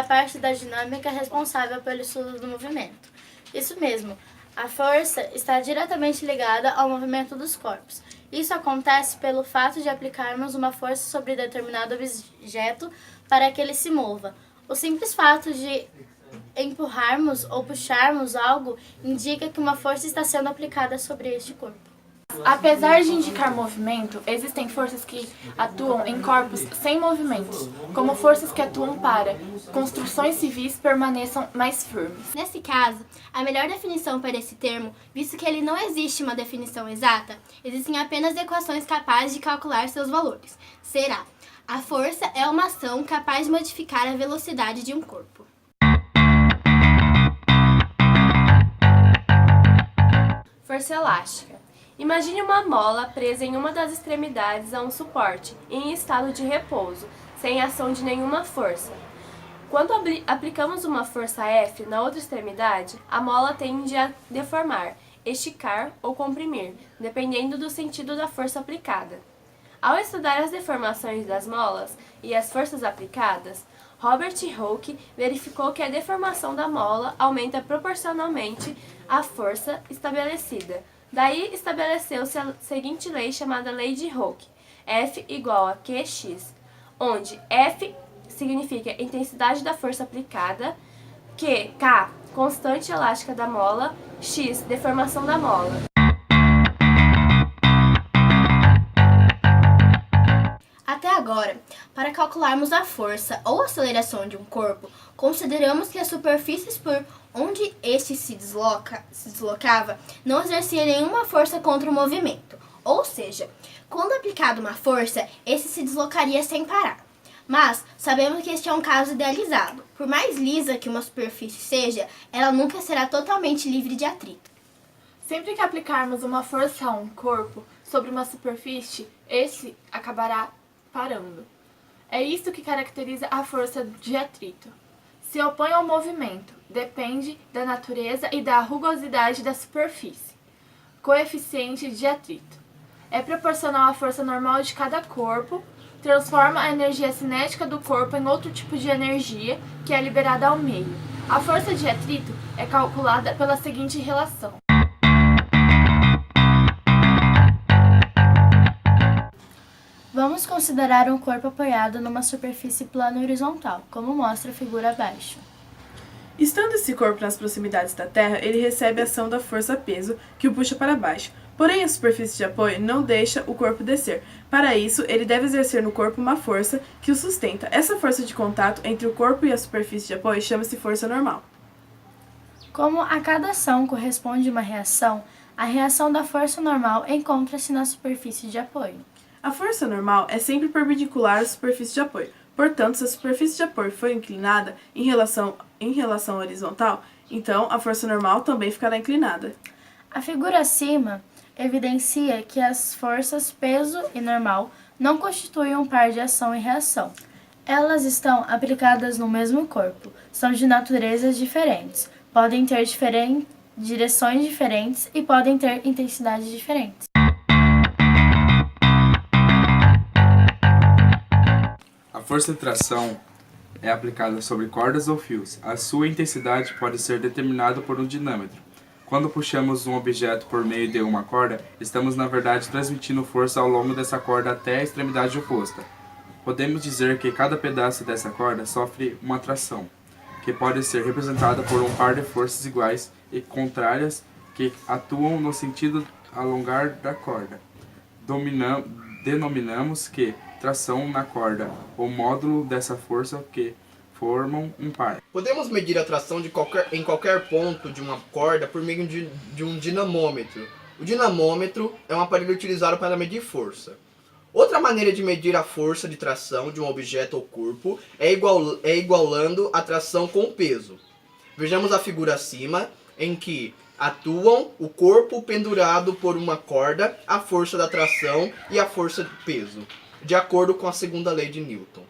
parte da dinâmica responsável pelo estudo do movimento. Isso mesmo, a força está diretamente ligada ao movimento dos corpos. Isso acontece pelo fato de aplicarmos uma força sobre determinado objeto para que ele se mova. O simples fato de empurrarmos ou puxarmos algo indica que uma força está sendo aplicada sobre este corpo. Apesar de indicar movimento, existem forças que atuam em corpos sem movimentos, como forças que atuam para construções civis permaneçam mais firmes. Nesse caso, a melhor definição para esse termo, visto que ele não existe uma definição exata, existem apenas equações capazes de calcular seus valores. Será: a força é uma ação capaz de modificar a velocidade de um corpo. Força elástica. Imagine uma mola presa em uma das extremidades a um suporte, em estado de repouso, sem ação de nenhuma força. Quando aplicamos uma força F na outra extremidade, a mola tende a deformar, esticar ou comprimir, dependendo do sentido da força aplicada. Ao estudar as deformações das molas e as forças aplicadas, Robert Hooke verificou que a deformação da mola aumenta proporcionalmente à força estabelecida. Daí estabeleceu-se a seguinte lei chamada Lei de Hooke, F igual a Qx, onde F significa intensidade da força aplicada, K, constante elástica da mola, X, deformação da mola. Até agora, para calcularmos a força ou aceleração de um corpo, consideramos que as superfícies por onde este se deslocava não exercia nenhuma força contra o movimento, ou seja, quando aplicada uma força, esse se deslocaria sem parar. Mas sabemos que este é um caso idealizado. Por mais lisa que uma superfície seja, ela nunca será totalmente livre de atrito. Sempre que aplicarmos uma força a um corpo sobre uma superfície, esse acabará parando. É isso que caracteriza a força de atrito. Se opõe ao movimento, depende da natureza e da rugosidade da superfície. Coeficiente de atrito. É proporcional à força normal de cada corpo, transforma a energia cinética do corpo em outro tipo de energia que é liberada ao meio. A força de atrito é calculada pela seguinte relação. Vamos considerar um corpo apoiado numa superfície plana horizontal, como mostra a figura abaixo. Estando esse corpo nas proximidades da Terra, ele recebe a ação da força-peso que o puxa para baixo. Porém, a superfície de apoio não deixa o corpo descer. Para isso, ele deve exercer no corpo uma força que o sustenta. Essa força de contato entre o corpo e a superfície de apoio chama-se força normal. Como a cada ação corresponde uma reação, a reação da força normal encontra-se na superfície de apoio. A força normal é sempre perpendicular à superfície de apoio. Portanto, se a superfície de apoio for inclinada em relação à horizontal, então a força normal também ficará inclinada. A figura acima evidencia que as forças peso e normal não constituem um par de ação e reação. Elas estão aplicadas no mesmo corpo, são de naturezas diferentes, podem ter direções diferentes e podem ter intensidades diferentes. A força de tração é aplicada sobre cordas ou fios. A sua intensidade pode ser determinada por um dinâmetro. Quando puxamos um objeto por meio de uma corda, estamos na verdade transmitindo força ao longo dessa corda até a extremidade oposta. Podemos dizer que cada pedaço dessa corda sofre uma tração, que pode ser representada por um par de forças iguais e contrárias que atuam no sentido alongar da corda. Denominamos que tração na corda, o módulo dessa força que formam um par. Podemos medir a tração em qualquer ponto de uma corda por meio de um dinamômetro. O dinamômetro é um aparelho utilizado para medir força. Outra maneira de medir a força de tração de um objeto ou corpo é igualando a tração com o peso. Vejamos a figura acima, em que atuam o corpo pendurado por uma corda, a força da tração e a força de peso, de acordo com a segunda lei de Newton.